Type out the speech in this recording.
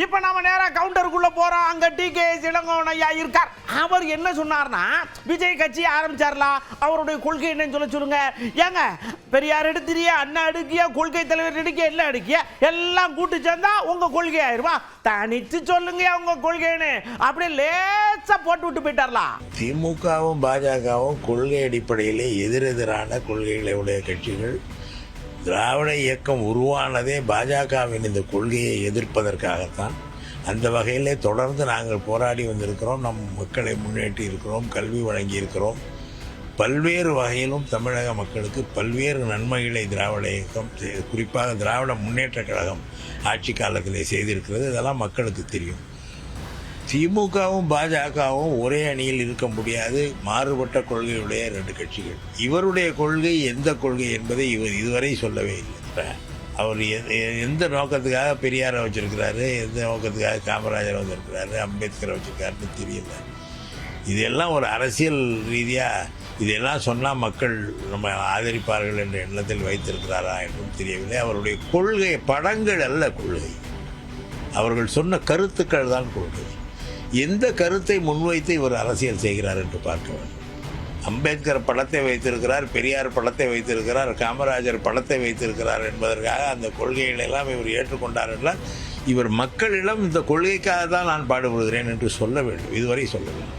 இப்ப நாம நேரா கவுண்டருக்குள்ள போறோம். அங்க டிகேஎஸ் இளங்கோவன் ஐயா இருக்கார். அவர் என்ன சொன்னார்னா, விஜய் கட்சி ஆரம்பிச்சார்ல, அவருடைய கொள்கை என்னன்னு சொல்லுங்க. ஏங்க, பெரியார் எடுத்திரியா, அண்ணா எடுக்கியா, கொள்கை தலைவர் எடுக்கியா, எல்லாம் எடுக்கியா, எல்லாம் கூட்டு சேர்ந்தா உங்க கொள்கை ஆயிருமா? தனித்து சொல்லுங்க உங்க கொள்கைன்னு அப்படியே லேசா போட்டு விட்டு போயிட்டார்லாம். திமுகவும் பாஜகவும் கொள்கை அடிப்படையிலே எதிரெதிரான கொள்கைகளை உடைய கட்சிகள். திராவிட இயக்கம் உருவானதே பாஜகவின் இந்த கொள்கையை எதிர்ப்பதற்காகத்தான். அந்த வகையிலே தொடர்ந்து நாங்கள் போராடி வந்திருக்கிறோம். நம் மக்களை முன்னேற்றி இருக்கிறோம், கல்வி வழங்கி இருக்கிறோம். பல்வேறு வகையிலும் தமிழக மக்களுக்கு பல்வேறு நன்மைகளை திராவிட இயக்கம், குறிப்பாக திராவிட முன்னேற்ற கழகம் ஆட்சி காலத்திலே செய்திருக்கிறது. இதெல்லாம் மக்களுக்கு தெரியும். திமுகவும் பாஜகவும் ஒரே அணியில் இருக்க முடியாது. மாறுபட்ட கொள்கையுடைய ரெண்டு கட்சிகள். இவருடைய கொள்கை எந்த கொள்கை என்பதை இவர் இதுவரை சொல்லவே இல்லை. அவர் எந்த நோக்கத்துக்காக பெரியாரை வச்சிருக்கிறாரு, எந்த நோக்கத்துக்காக காமராஜரை வச்சிருக்கிறாரு, அம்பேத்கரை வச்சிருக்காருன்னு தெரியல. இதெல்லாம் ஒரு அரசியல் ரீதியாக இதெல்லாம் சொன்னால் மக்கள் நம்ம ஆதரிப்பார்கள் என்ற எண்ணத்தில் வைத்திருக்கிறாரா என்றும் தெரியவில்லை. அவருடைய கொள்கை படங்கள் அல்ல கொள்கை, அவர்கள் சொன்ன கருத்துக்கள் தான் கொள்கை. எந்த கருத்தை முன்வைத்து இவர் அரசியல் செய்கிறார் என்று பார்க்க வேண்டும். அம்பேத்கர் படத்தை வைத்திருக்கிறார், பெரியார் படத்தை வைத்திருக்கிறார், காமராஜர் படத்தை வைத்திருக்கிறார் என்பதற்காக அந்த கொள்கைகளை எல்லாம் இவர் ஏற்றுக்கொண்டார் என்றால் இவர் மக்களிடம் இந்த கொள்கைக்காக தான் நான் பாடுபடுகிறேன் என்று சொல்ல வேண்டும். இதுவரை சொல்ல வேண்டும்.